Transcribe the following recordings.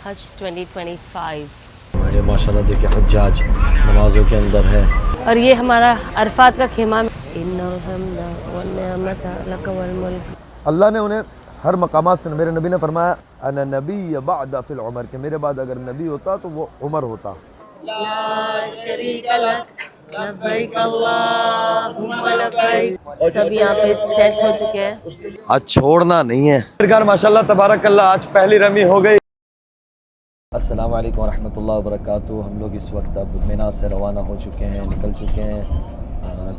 हज 2025। ये माशाल्लाह देखिए हुज्जाज नमाजों के अंदर है। और ये हमारा अरफात का खेमा। अल्लाह ने उन्हें हर मकामात से, मेरे नबी ने फरमाया अना नबी बअद फिल उमर, के मेरे बाद अगर नबी होता तो वो उमर होता। सब यहाँ पे सेट हो चुके हैं। आज छोड़ना नहीं है। माशाल्लाह तबारकल्लाह आज पहली रमी हो गई। अस्सलाम वालेकुम रहमतुल्लाहि व बरकातुहू। हम लोग इस वक्त अब मिना से रवाना हो चुके हैं, निकल चुके हैं।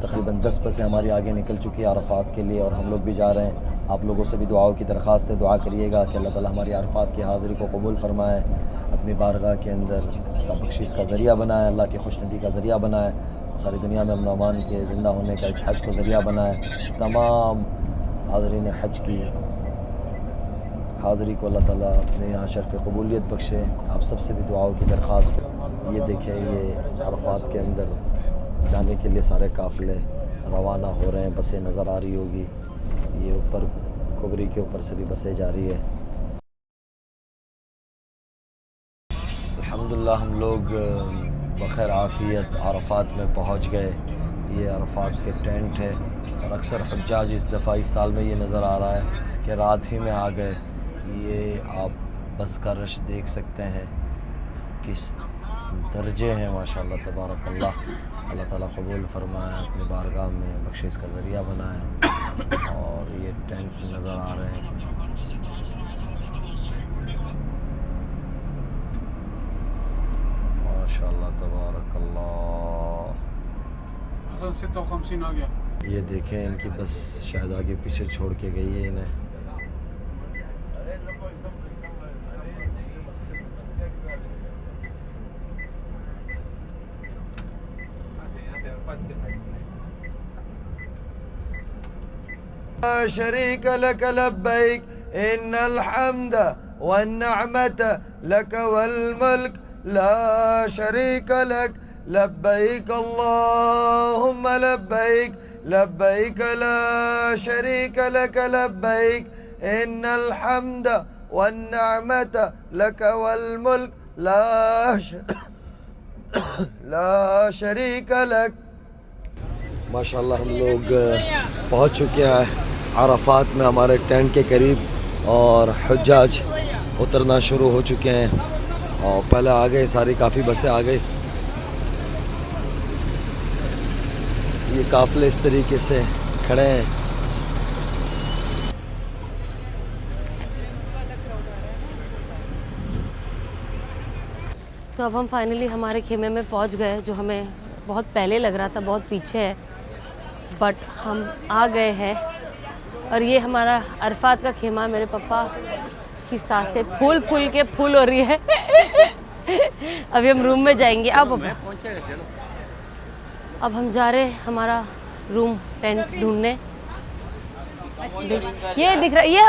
तकरीबन 10 बसें हमारी आगे निकल चुकी है अरफात के लिए और हम लोग भी जा रहे हैं। आप लोगों से भी दुआओं की दरख्वास्त है, दुआ करिएगा कि अल्लाह ताला हमारी अरफात की हाज़िरी को कबूल फ़रमाए, अपनी बारगाह के अंदर इसका बख्शिश का ज़रिया बनाए, अल्लाह की खुशनुदी का ज़रिया बनाए, सारी दुनिया में अमन अमान के ज़िंदा होने का इस हज को ज़रिया बनाए। तमाम हाज़रीन हज की हाज़िरी को अल्लाह ताला अपने यहाँ शर्फ़ कबूलियत बख्शे। आप सबसे भी दुआओं की दरख्वास्त है। ये देखें, ये अरफात के अंदर जाने के लिए सारे काफ़िले रवाना हो रहे हैं। बसें नज़र आ रही होगी, ये ऊपर कुबरी के ऊपर से भी बसें जा रही है। अल्हम्दुलिल्लाह हम लोग बख़ैर आफ़ियत अरफात में पहुँच गए। ये अरफात के टेंट है और अक्सर हुज्जाज इस दफ़ा इस साल में ये नज़र आ रहा है कि रात ही में आ गए। ये आप बस का रश देख सकते हैं किस दर्जे हैं माशाल्लाह तबारकल्लाह। अल्लाह ताला कबूल फरमाए, अपनी बारगाह में बख्शिश का ज़रिया बनाए। और ये टेंट नज़र आ रहे हैं। माशाल्लाह तबारकल्लाह। असल 56 आ गया। ये देखें, इनकी बस शायद आगे पीछे छोड़ के गई है इन्हें। शरीक लक लब्बैक इन्नल हम्द वन्निअमत लक वल मुल्क ला शरीक लक लब्बैक अल्लाहुम्मा लब्बैक लब्बैक ला शरीक लक लब्बैक इन्नल हम्द वन्निअमत लक वल मुल्क ला शरीक लक। माशाल्लाह हम लोग पहुँच चुके हैं अरफात में हमारे टेंट के करीब और हुज्जाज उतरना शुरू हो चुके हैं। और पहले आ गए, सारी काफ़ी बसें आ गई। ये काफ़िले इस तरीके से खड़े हैं। तो अब हम फाइनली हमारे खेमे में पहुंच गए, जो हमें बहुत पहले लग रहा था बहुत पीछे है, बट हम आ गए हैं। और ये हमारा अरफात का खेमा। मेरे पापा की सांसें फूल फूल के फूल हो रही है। अभी हम रूम में जाएंगे। अब हम जा रहे हैं हमारा रूम टेंट ढूंढने। ये दिख रहा है, ये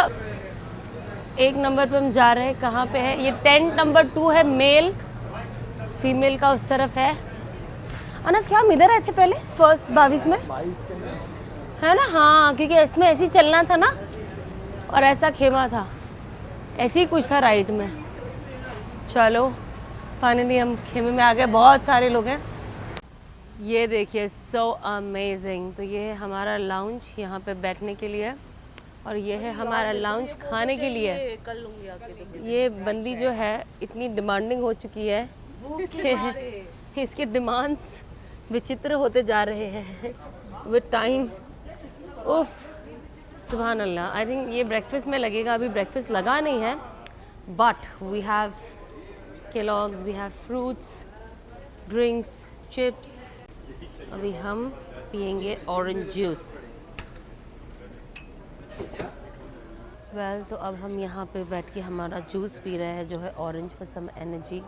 1 नंबर पे हम जा रहे हैं। कहाँ पे है ये? टेंट नंबर 2 है, मेल फीमेल का उस तरफ है। अनस क्या हम इधर आए थे पहले फर्स्ट 22 में है ना? हाँ, क्योंकि इसमें ऐसे ही चलना था ना, और ऐसा खेमा था, ऐसे ही कुछ था राइट में। चलो फाइनली हम खेमे में आ गए। बहुत सारे लोग हैं। ये देखिए, सो अमेजिंग। तो ये है हमारा लाउंज यहाँ पे बैठने के लिए, और ये है हमारा लाउंज खाने के लिए। ये बंदी जो है इतनी डिमांडिंग हो चुकी है कि इसके डिमांड्स विचित्र होते जा रहे हैं विद टाइम। उफ, सुभान अल्लाह। आई थिंक ये ब्रेकफास्ट में लगेगा। अभी ब्रेकफास्ट लगा नहीं है, but we have Kellogg's, we have fruits, drinks, chips. अभी हम पियेंगे ऑरेंज जूस। वेल, तो अब हम यहाँ पे बैठ के हमारा जूस पी रहे हैं, जो है orange for some energy.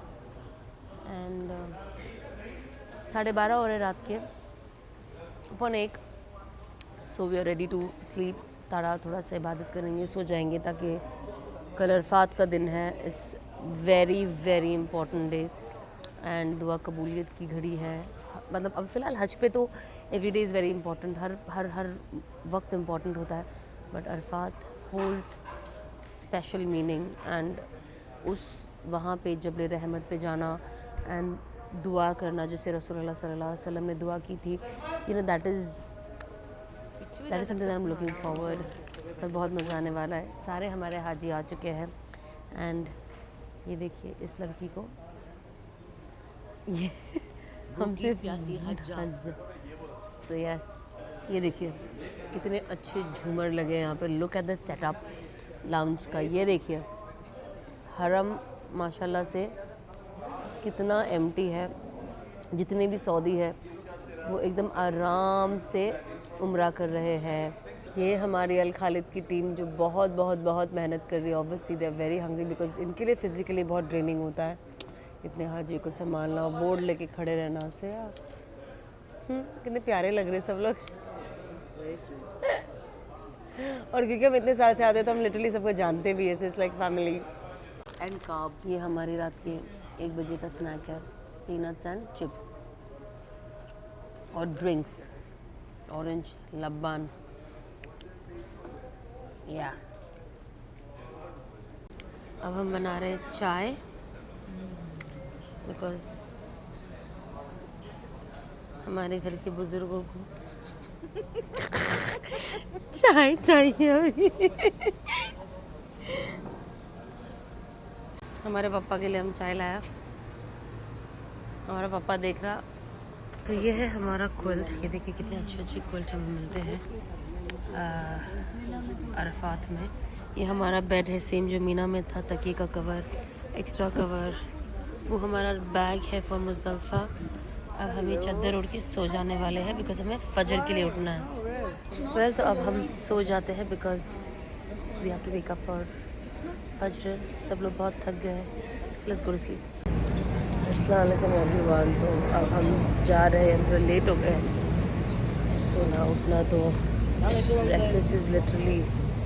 And 12:30 हो रहे रात के, 1:15। So we are ready to sleep. थोड़ा सा इबादत करेंगे, सो जाएंगे, ताकि कल अरफात का दिन है। It's very very important day and दुआ कबूलियत की घड़ी है। मतलब अब फ़िलहाल हज पे तो every day is very important, हर वक्त इम्पॉर्टेंट होता है, but Arafat holds special meaning. And उस वहाँ पे जबल रहमत पे जाना एंड दुआ करना जैसे रसूलुल्लाह सल्लल्लाहु अलैहि वसल्लम ने दुआ की थी, you know that is something that I am looking forward. तो बहुत मज़ा आने वाला है। सारे हमारे हाजी आ चुके हैं एंड ये देखिए इस लड़की को, ये हमसे हज। सो यस, ये देखिए कितने अच्छे झूमर लगे हैं यहाँ पे। Look at the setup lounge का। ये देखिए हरम माशाल्लाह से कितना एम्प्टी है। जितने भी सऊदी है वो एकदम आराम से उम्रा कर रहे हैं। ये हमारी अल खालिद की टीम जो बहुत बहुत बहुत मेहनत कर रही है। Obviously they are very hungry because इनके लिए फ़िज़िकली बहुत ड्रेनिंग होता है, इतने हाजी को संभालना और बोर्ड लेके खड़े रहना से। यार कितने प्यारे लग रहे सब लोग। और क्योंकि हम इतने साल से आते हैं तो हम लिटरली सबको जानते भी है, it's like family. And carb. ये हमारी रात के 1 बजे का स्नैक है, पीनट्स एंड चिप्स और ड्रिंक्स, ऑरेंज लब्बान। या अब हम बना रहे हैं चाय बिकॉज हमारे घर के बुज़ुर्गों को चाय चाहिए अभी। हमारे पापा के लिए हम चाय लाया, हमारा पापा देख रहा। तो ये है हमारा क्विल्ट। ये देखिए कितने अच्छे अच्छे क्विल्ट हमें मिलते हैं अरफात में। ये हमारा बेड है सेम जो मीना में था, तकिए का कवर, एक्स्ट्रा कवर। वो हमारा बैग है फॉर मुज़दलिफ़ा। अब हम ये चादर उड़ के सो जाने वाले हैं बिकॉज हमें फजर के लिए उठना है। वेल तो अब हम सो जाते हैं because we have to wake up for फजर। सब लोग बहुत थक गए हैं, लेट्स गो टू स्लीप। अस्सलाम वालेकुम एवरीवन। तो अब हम जा रहे हैं, थोड़ा लेट हो गए। सोना उठना तो breakfast is literally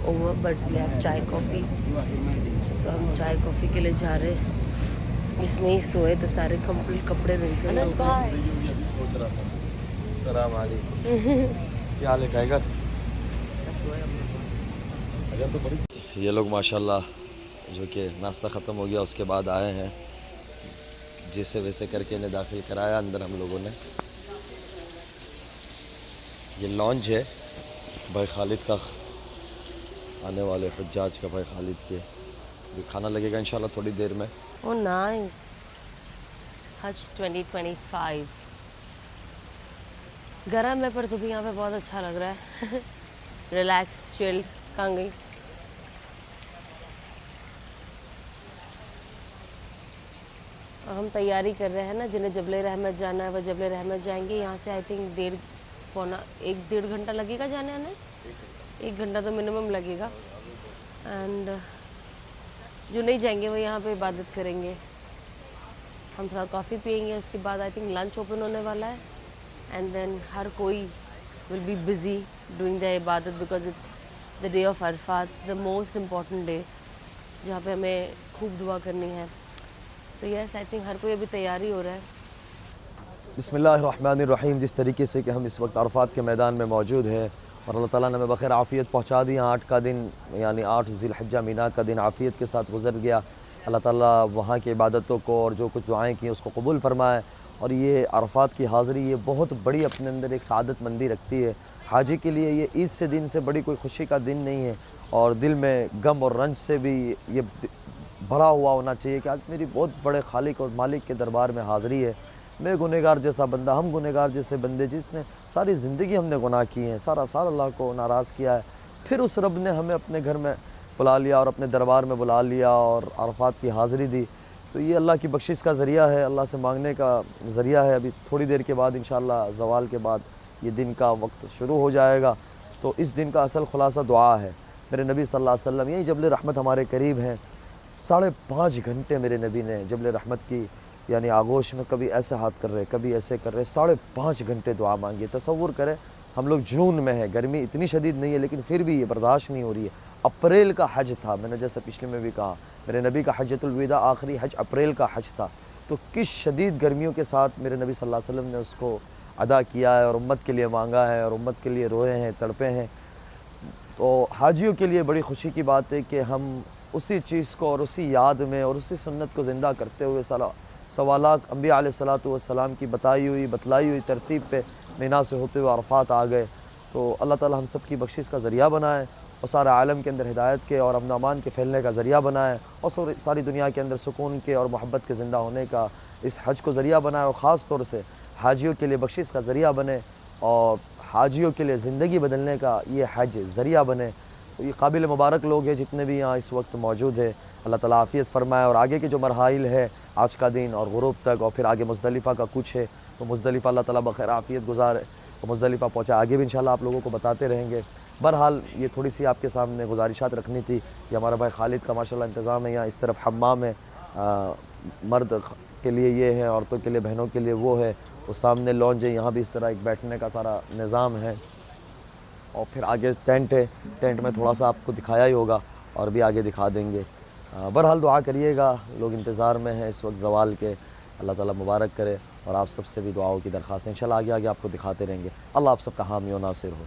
over but we have chai coffee. तो हम चाय कॉफ़ी के लिए जा रहे हैं। इसमें ही सोए तो सारे कंप्लीट कपड़े मिलते हैं। सोच रहा था। सलाम वालेकुम। क्या हाल है टाइगर? ये लोग माशाल्लाह जो कि नाश्ता ख़त्म हो गया उसके बाद आए हैं, जैसे वैसे करके इन्हें दाखिल कराया अंदर हम लोगों ने। ये लॉन्ज है भाई खालिद का, आने वाले हुज्जाज का, भाई खालिद के। भी खाना लगेगा इंशाल्लाह थोड़ी देर में। ओह नाइस, हज 2025 गर्म है पर तो भी यहाँ पे बहुत अच्छा लग रहा है। Relaxed chilled. कहाँ गई? हम तैयारी कर रहे हैं ना, जिन्हें जबल रहमत जाना है वो जबल रहमत जाएंगे। यहाँ से आई थिंक 1.5 घंटा लगेगा जाने आने। 1 घंटा तो मिनिमम लगेगा। एंड जो नहीं जाएंगे वो यहाँ पे इबादत करेंगे। हम थोड़ा कॉफ़ी पियेंगे, उसके बाद आई थिंक लंच ओपन होने वाला है एंड देन हर कोई will be busy doing the इबादत because it's the day of Arafat, the most important day जहाँ पे हमें खूब दुआ करनी है। सो यस, आई थिंक हर कोई अभी तैयारी हो रहा है। बिस्मिल्लाहिर्रहमानिर्रहीम। जिस तरीके से कि हम इस वक्त अरफात के मैदान में मौजूद हैं और अल्लाह ताला ने हमें बखैर आफ़ियत पहुँचा दी। 8 का दिन यानी 8 ज़िलहिज्जा मीना का दिन आफ़ियत के साथ गुजर गया। अल्लाह ताला वहाँ की इबादतों को और जो कुछ दुआएँ की उसको कबूल फरमाए। और ये अरफात की हाज़िरी ये बहुत बड़ी अपने अंदर एक सआदतमंदी रखती है। हाजी के लिए ये ईद से दिन से बड़ी कोई खुशी का दिन नहीं है और दिल में गम और रंज से भी ये भरा हुआ होना चाहिए कि आज मेरी बहुत बड़े खालिक और मालिक के दरबार में हाज़िरी है। मैं गुनहगार जैसा बंदा, हम गुनहगार जैसे बंदे जिसने सारी ज़िंदगी हमने गुनाह किए हैं, सारा साल अल्लाह को नाराज़ किया है, फिर उस रब ने हमें अपने घर में बुला लिया और अपने दरबार में बुला लिया और अरफात की हाज़िरी दी। तो ये अल्लाह की बख्शिश का ज़रिया है, अल्लाह से मांगने का ज़रिया है। अभी थोड़ी देर के बाद इंशाअल्लाह ज़वाल के बाद ये दिन का वक्त शुरू हो जाएगा। तो इस दिन का असल खुलासा दुआ है। मेरे नबी सल्लल्लाहु अलैहि वसल्लम, यही जबल रहमत हमारे करीब हैं, 5.5 घंटे मेरे नबी ने जबल रहमत की यानी आगोश में कभी ऐसे हाथ कर रहे, कभी ऐसे कर रहे, 5.5 घंटे दुआ मांगी। तसव्वुर करें, हम लोग जून में हैं, गर्मी इतनी शदीद नहीं है लेकिन फिर भी ये बर्दाश्त नहीं हो रही है। अप्रैल का हज था, मैंने जैसे पिछले में भी कहा, मेरे नबी का हज्जतुल विदा आखिरी हज अप्रैल का हज था। तो किस शदीद गर्मियों के साथ मेरे नबी सल्लल्लाहु अलैहि वसल्लम ने उसको अदा किया है और उम्मत के लिए मांगा है और उम्मत के लिए रोए हैं, तड़पे हैं। तो हाजियों के लिए बड़ी खुशी की बात है कि हम उसी चीज़ को और उसी याद में और उसी सुन्नत को ज़िंदा करते हुए सवालात अंबिया अलैहिस्सलातु वस्सलाम की बतलाई हुई तरतीब पे मिना से होते हुए अरफात आ गए। तो अल्लाह ताला हम सब की बख्शिश का ज़रिया बनाए और सारे आलम के अंदर हिदायत के और अमन अमान के फैलने का ज़रिया बनाए और सारी दुनिया के अंदर सुकून के और मोहब्बत के ज़िंदा होने का इस हज को ज़रिया बनाए और ख़ास तौर से हाजियों के लिए बख्शिश का ज़रिया बने और हाजियों के लिए ज़िंदगी बदलने का ये हज ज़रिया बने। तो ये काबिल मुबारक लोग हैं जितने भी यहाँ इस वक्त मौजूद है। अल्लाह ताला आफ़ियत फ़रमाए और आगे के जो मरहाइल है आज का दिन और गुरूब तक और फिर आगे मुज़दलिफ़ा का कुछ है तो मुज़दलिफ़ा अल्लाह ताला बख़ैर आफ़ियत गुज़ारे और मुज़दलिफ़ा पहुँचा। आगे भी इंशाल्लाह आप लोगों को बताते रहेंगे। बहरहाल ये थोड़ी सी आपके सामने गुजारिशात रखनी थी कि हमारा भाई खालिद का माशाल्लाह इंतज़ाम है। यहाँ इस तरफ हम्माम है, मर्द के लिए ये है, औरतों के लिए बहनों के लिए वो है। वो सामने लॉन्ज है, यहाँ भी इस तरह एक बैठने का सारा निज़ाम है और फिर आगे टेंट है। टेंट में थोड़ा सा आपको दिखाया ही होगा और भी आगे दिखा देंगे। बहरहाल दुआ करिएगा, लोग इंतज़ार में हैं इस वक्त ज़वाल के। अल्लाह ताला मुबारक करे और आप सबसे भी दुआओं की दरख्वास्त इंशाल्लाह आगे आगे आपको दिखाते रहेंगे। अल्लाह आप सबका हामी और नासिर हो।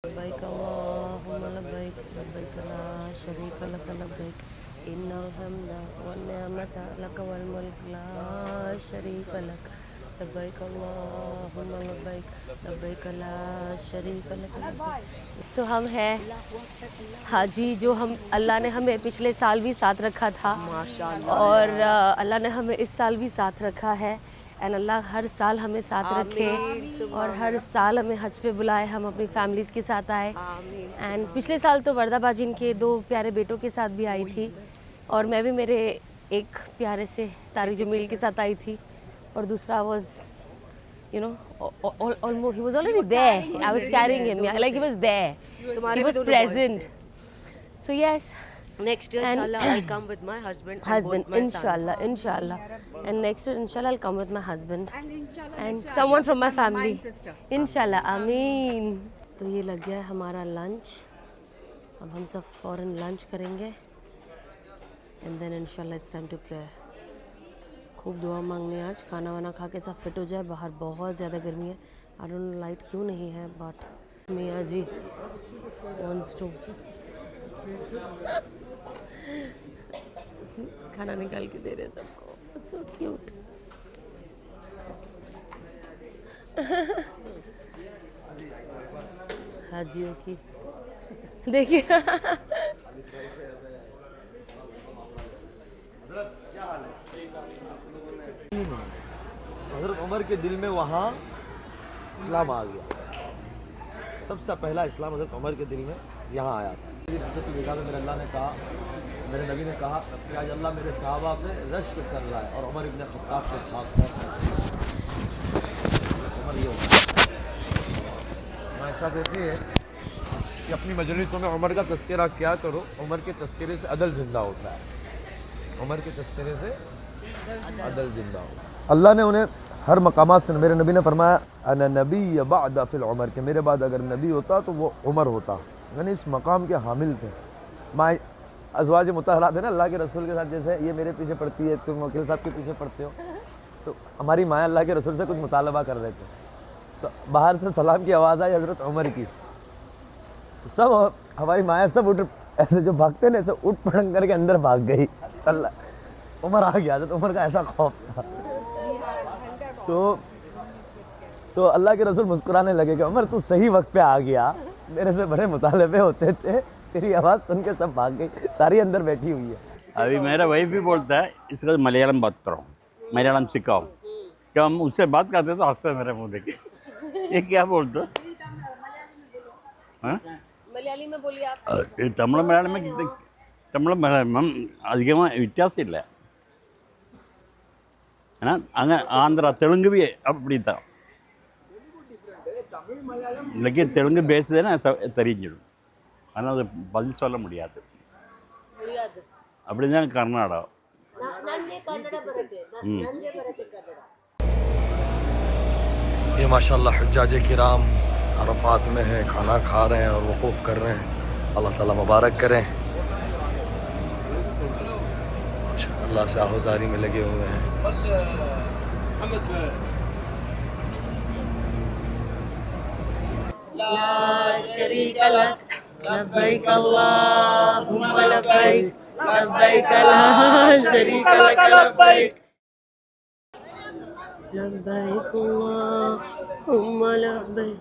लब्बैक अल्लाहुम्मा लब्बैक लब्बैक ला शरीका लक लब्बैक इन्नल हम्दा वन निअमता लक वल मुल्क ला शरीका लक लब्बैक अल्लाहुम्मा लब्बैक लब्बैक ला शरीका लक लब्बैक। तो हम हैं हाजी जो हम अल्लाह ने हमें पिछले साल भी साथ रखा था और अल्लाह ने हमें इस साल भी साथ रखा है। एंड अल्लाह हर साल हमें साथ रखे और हर साल हमें हज पे बुलाए, हम अपनी फैमिलीज़ के साथ आए। एंड पिछले साल तो वर्दा बाजी इनके 2 प्यारे बेटों के साथ भी आई थी और मैं भी मेरे एक प्यारे से तारिक जमील के साथ आई थी और दूसरा was you know almost he was already there. I was carrying him, yeah, like he was there, he was present. So yes, Next year, inshallah, I'll come with my husband and both my inshallah and next year inshallah I'll come with my husband and someone from my family, inshallah, ameen. तो ये लग गया है हमारा lunch. अब हम सब फ़ौरन लंच करेंगे एंड देन इंशाल्लाह इट्स टाइम टू प्रे। खूब दुआ मांगने आज, खाना वाना खा के सब फिट हो जाए। बाहर बहुत ज़्यादा गर्मी है, आई डोंट नो लाइट क्यों नहीं है बट मियाँ जी वॉन्ट्स टू खाना निकाल के दे रहे सबको, सो क्यूट। हाजियों की देखिए हज़रत उमर के दिल में वहाँ इस्लाम आ गया। सबसे पहला इस्लाम हज़रत उमर के दिल में यहाँ आया था। मेरे अल्लाह ने कहा, मेरे नबी ने कहा कि आज अल्लाह मेरे सहाबा पे रश्क कर रहा है और उमर इब्न खत्ताब से ख़ास तौर पर उमर ये होता है। ऐसा कहते हैं कि अपनी मजलिसों में उमर का तज़किरा क्या करो, उमर के तज़किरे से अदल ज़िंदा होता है। उमर के तज़किरे से अदल ज़िंदा होता है। अल्लाह ने उन्हें हर मकामात से, मेरे नबी ने फरमाया अना नबी बअद फिल उमर, के मेरे बाद अगर नबी होता तो वो उमर होता। यानी इस मकाम के हामिल थे। माँ अज़वाज मुतहरात है ना अल्लाह के रसूल के साथ, जैसे ये मेरे पीछे पड़ती है, तुम वकील साहब के पीछे पड़ते हो, तो हमारी माँ अल्लाह के रसूल से कुछ मुतालबा कर रहे थे तो बाहर से सलाम की आवाज़ आई हज़रत उमर की। तो सब हमारी माँ सब उठ, ऐसे जो भागते ना ऐसे उठ पड़ंग करके अंदर भाग गई। अल्लाह उमर आ गया, हज़रत उमर का ऐसा खौफ था। तो अल्लाह के रसूल मुस्कुराने लगे कि उमर तू सही वक्त पे आ गया, मेरे से बड़े मुतालबे होते थे, तेरी आवाज़ सुन के सब भाग गई, सारी अंदर बैठी हुई है। अभी मेरा वाइफ भी बोलता है इसका मलयालम बात करो, मलयालम सिखाओ। क्या हम उससे बात करते तो हंसते मेरे मुँह देखे, ये क्या बोलते മലയാളി में बोलिए आप। തമിഴ് മലയാളം തമിഴ് മലയാളം அதிகமாக வித்தியாசம் இல்லை, ஏன்னா அங்கே ஆந்திரா தெலுங்கு भी அப்படி தான், இன்றைக்கி தெலுங்கு பேசுதுன்னா தெரிஞ்சிடும், ஆனால் அது பதில் சொல்ல முடியாது. அப்படி தான் கர்நாடகா. ये माशाल्लाह हुज्जाज किराम अरफात में हैं, खाना खा रहे हैं और वक़ूफ़ कर रहे हैं। अल्लाह ताला मुबारक करें। अल्लाह से आहुजारी में लगे हुए हैं। ला शरीका लक लब्बैक अल्लाहुम्मा लब्बैक लब्बैक ला शरीक लक लब्बैक लब्बैक अल्लाहुम्मा लब्बैक।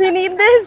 You need this?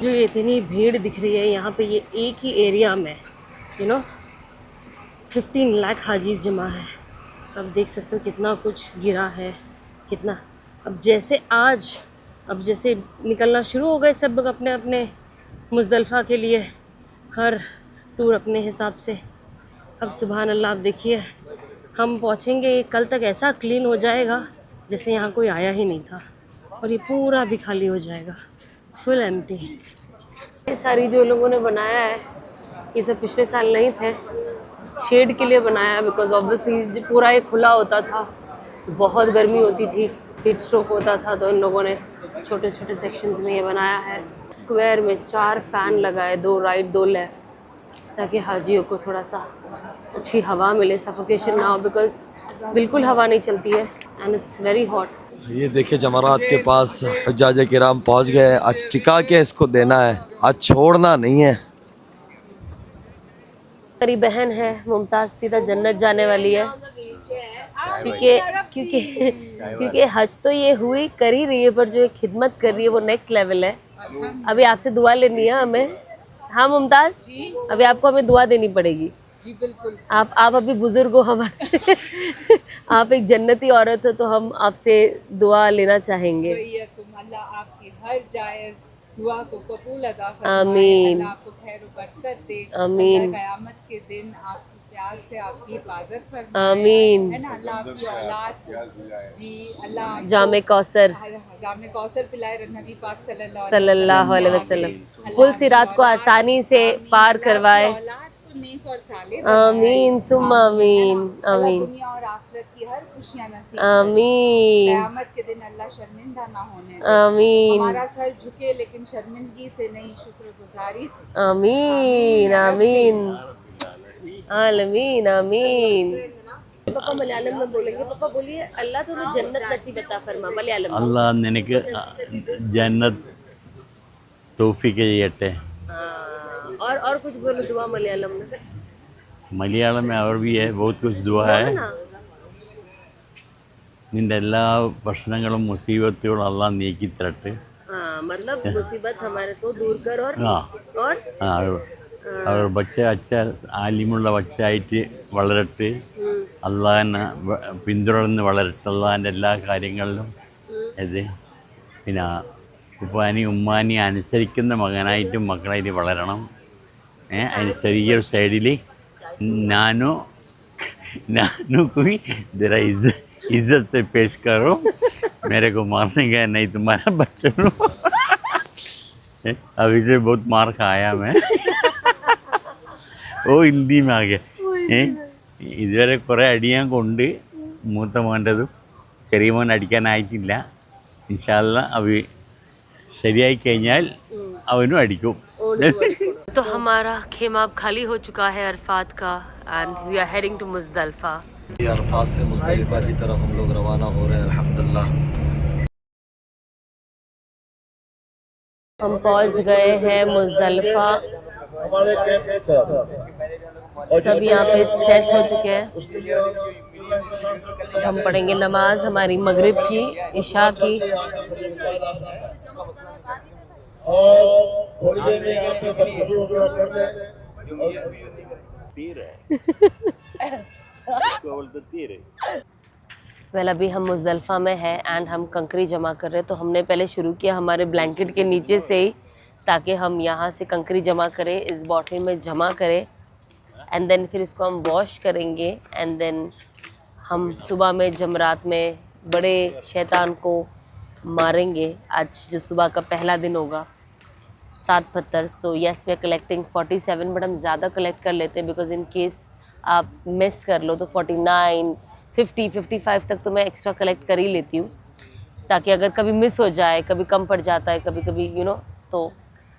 जो ये इतनी भीड़ दिख रही है यहाँ पे, ये एक ही एरिया में 15 लाख हाजीज जमा है। अब देख सकते हो कितना कुछ गिरा है, कितना। अब जैसे निकलना शुरू हो गए सब लोग अपने अपने मुज़दलिफ़ा के लिए, हर टूर अपने हिसाब से। अब सुभान अल्लाह, आप देखिए हम पहुँचेंगे कल तक ऐसा क्लीन हो जाएगा जैसे यहाँ कोई आया ही नहीं था, और ये पूरा भी खाली हो जाएगा, फुल एम्प्टी। ये सारी जो लोगों ने बनाया है ये सब पिछले साल नहीं थे, शेड के लिए बनाया, बिकॉज ऑब्वियसली पूरा ये खुला होता था तो बहुत गर्मी होती थी, हीट स्ट्रोक होता था, तो इन लोगों ने छोटे छोटे सेक्शंस में ये बनाया है। स्क्वायर में 4 फ़ैन लगाए, 2 राइट 2 लेफ़्ट, ताकि हाजियों को थोड़ा सा अच्छी हवा मिले, सफोकेशन ना हो, बिकॉज बिल्कुल हवा नहीं चलती है एंड इट्स वेरी हॉट। ये देखिए जमरात के पास हुज्जाज किराम पहुंच गए। आज टिका के इसको देना है, आज छोड़ना नहीं है। मेरी बहन है मुमताज़, सीधा जन्नत जाने वाली है, क्योंकि हज तो ये हुई कर ही रही है, पर जो खिदमत कर रही है वो नेक्स्ट लेवल है। अभी आपसे दुआ लेनी है हमें। हाँ मुमताज़, अभी आपको हमें दुआ देनी पड़ेगी। जी बिल्कुल। आप अभी बुजुर्ग हो हमारे आप एक जन्नती औरत हो, तो हम आपसे दुआ लेना चाहेंगे। अल्लाह आपकी हर जायज़ दुआ को कबूल अदा फरमाए, आमीन। अल्लाह आपको खैर व बरकत दे, आमीन। अल्लाह क़यामत के दिन आपकी प्यास से आपकी हिफाजत फरमाए, आमीन। है ना। अल्लाह आपकी औलाद को जी अल्लाह जामे कौसर जामे कौसर पिलाए नबी पाक सल्लल्लाहु अलैहि वसल्लम, पुल सिरात को आसानी से पार करवाए। नेक और साले आमीन सुम्मा आमीन आमीन। दुनिया और आखिरत की हर खुशियां नसीब आमीन। क़यामत के दिन अल्लाह शर्मिंदा ना होने दे। आमीन। हमारा सर झुके लेकिन शर्मिंदगी से नहीं, शुक्रगुजारी से। आमीन आमीन आमीन आमीन। पापा मलयालम में बोलेंगे, पापा बोलिए अल्लाह तुम्हें जन्नत नसीब अता फरमा मलयालम में। അല്ലാഹ് നിനക്ക് ജന്നത്ത് തൗഫീഖ് ചെയ്യട്ടെ। और कुछ बोलो दुआ मलयालम में। മലയാളം में और भी है बहुत कुछ दुआ है। നിന്റെ എല്ലാ പ്രശ്നങ്ങളും മുസീബത്തുകളും അല്ലാഹ് നീക്കി തരട്ടെ। हाँ, मतलब मुसीबत हमारे को दूर कर, और बच्चे अच्छा ആലിമുള്ള ബച്ചായിട്ട് വളരട്ടെ, അള്ളാഹിനെ പിന്തുടർന്ന് വളരട്ടെ, അള്ളാഹിൻ്റെ എല്ലാ കാര്യങ്ങളിലും ഇത് പിന്നെ ഉപ്പാനി ഉമ്മാനി അനുസരിക്കുന്ന മകനായിട്ടും മക്കളായിട്ട് വളരണം। അതിന് ചെറിയൊരു സൈഡിൽ नानो कोई जरा इज्जत से पेश करो, मेरे को मारने का नहीं तुम्हारा बच्चों। अभी से बहुत मार खाया मैं। ഓ ഹിന്ദി ആകെ ഇതുവരെ കുറേ അടിയാൻ കൊണ്ട് മൂത്ത മോൻ്റെതും ചെറിയ മോൻ അടിക്കാനായിട്ടില്ല। ഇൻഷാ അല്ലാഹ് അവ ശരിയായി കഴിഞ്ഞാൽ അവനും അടിക്കും। तो हमारा खेमा अब खाली हो चुका है अरफात का, and we are heading to Muzdalifah. ये अरफात से मुज़दलिफ़ा की तरफ हम लोग रवाना हो रहे हैं अल्हम्दुलिल्लाह। हम पहुंच गए हैं मुज़दलिफ़ा, सब यहाँ पे सेट हो चुके हैं। हम पढ़ेंगे नमाज हमारी मगरिब की, इशा की। वेल अभी हम मुज़दलिफ़ा में है एंड हम कंकरी जमा कर रहे हैं, तो हमने पहले शुरू किया हमारे ब्लैंकेट के नीचे से ही, ताकि हम यहाँ से कंकरी जमा करें, इस बॉटल में जमा करें, एंड देन फिर इसको हम वॉश करेंगे, एंड देन हम सुबह में जमरात में बड़े शैतान को मारेंगे, आज जो सुबह का पहला दिन होगा। 7 पत्थर. So yes we are collecting 47, but हम ज़्यादा कलेक्ट कर लेते हैं बिकॉज इन केस आप मिस कर लो तो 49, 50, 55 तक तो मैं एक्स्ट्रा कलेक्ट कर ही लेती हूँ, ताकि अगर कभी मिस हो जाए, कभी कम पड़ जाता है, कभी कभी यू नो, तो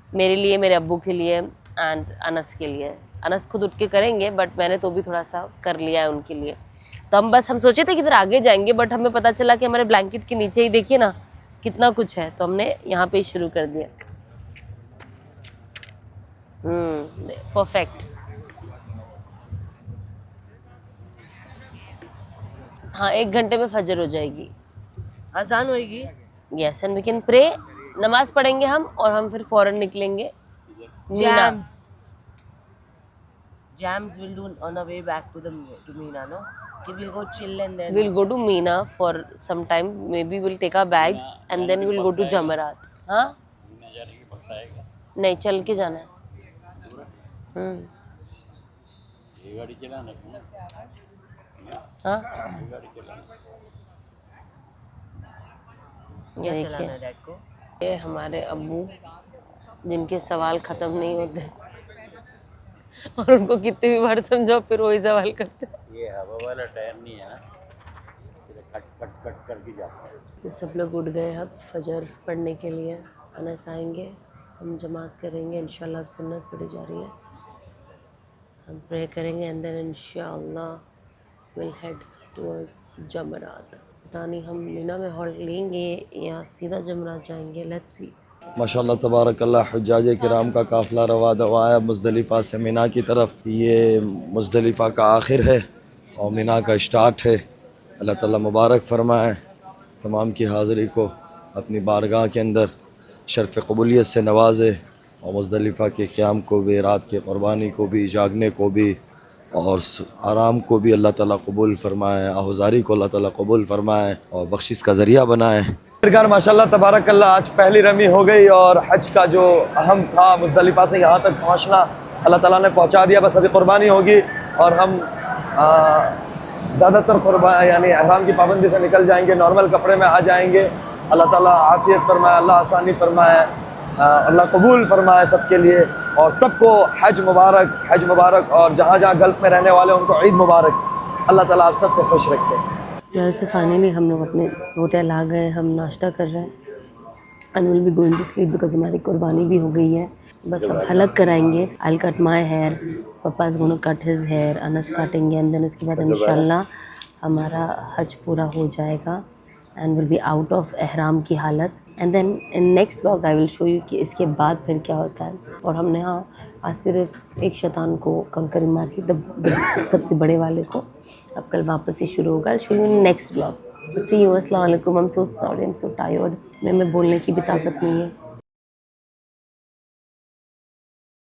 मेरे लिए, मेरे अब्बू के लिए एंड अनस के लिए. अनस खुद उठ के करेंगे बट मैंने तो भी थोड़ा सा कर लिया है उनके लिए. तो हम सोचे थे कि इधर आगे जाएंगे, बट हमें पता चला कि हमारे ब्लैंकेट के नीचे ही देखिए ना कितना कुछ है, तो हमने यहाँ पे ही शुरू कर दिया. परफेक्ट. हाँ, 1 घंटे में फजर हो जाएगी. अजान होएगी. Yes, and we can pray. नमाज पढ़ेंगे हम और हम फिर फौरन निकलेंगे Meena. Jams we'll do on our way back to Meena, no? Okay, we'll go chill and then. We'll go to Meena for some time. Maybe we'll take our bags and then we'll go to Jamarat. हाँ? नहीं, चल के जाना है. हाँ? ये चलाना देखिए, है डैड को. ये हमारे अब्बू जिनके सवाल ख़त्म नहीं होते और उनको कितनी भी बार समझाओ फिर वही सवाल करते. ये हवा वाला टायर नहीं है ना, कट कट कट करके जाता है. तो सब लोग उठ गए अब फजर पढ़ने के लिए. अनस आएंगे, हम जमात करेंगे इंशाल्लाह. अब सुन्नत पढ़ी जा रही है, हम प्रे करेंगे एंड देन इंशाल्लाह विल हेड टुवर्ड्स जमरात. पता नहीं हम मीना में हॉल्ट लेंगे या सीधा जमरात जाएंगे. Let's see. माशाल्लाह तबारकल्लाह. हुज्जाज किराम का काफ़िला रवा दवा है मुज़दलिफ़ा से मीना की तरफ. ये मुज़दलिफ़ा का आखिर है और मीना का स्टार्ट है. अल्लाह ताला मुबारक फरमाए तमाम की हाज़िरी को अपनी बारगाह के अंदर शर्फ़ क़बूलियत से नवाज़े और मुज़दलिफ़ा के क़याम को भी, रात की क़ुरबानी को भी, जागने को भी और आराम को भी अल्लाह ताला कबूल फरमाए. आहुज़ारी को अल्लाह ताला कबूल फरमाए और बख्शिश का ज़रिया बनाए. माशाल्लाह तबारकल्लाह. आज पहली रमी हो गई और हज का जो अहम था मुज़दलिफ़ा से यहाँ तक पहुँचना अल्लाह ताला ने पहुँचा दिया. बस अभी क़ुरबानी होगी और हम ज़्यादातर यानी अहराम की पाबंदी से निकल जाएंगे, नॉर्मल कपड़े में आ जाएंगे. अल्लाह ताला आफ़ियत फरमाए, अल्लाह आसानी फरमाए, अल्लाह कबूल फरमाए सबके लिए और सबको हज मुबारक और जहाँ जहाँ गल्फ़ में रहने वाले उनको ईद मुबारक. अल्लाह ताला आप सबको खुश रखे. वेल से फाइनली हम लोग अपने होटल आ गए. हम नाश्ता कर रहे हैं and will be going to sleep because हमारी कुर्बानी भी हो गई है. बस अब हलक कराएंगे. I will cut my hair, papa is gonna cut his hair, Anas काटेंगे एंड देन उसके बाद इंशाल्लाह हमारा हज पूरा हो जाएगा and will be out of एहराम की हालत. And then in next blog I will show you कि इसके बाद फिर क्या होता है. और हमने आज सिर्फ एक शैतान को कंकरी मारी, सबसे बड़े वाले को. अब कल वापस ही शुरू होगा. Show you next blog. See you. अस्सलाम वालेकुम. I am so sorry, I am so tired. मैं बोलने की भी ताकत नहीं है.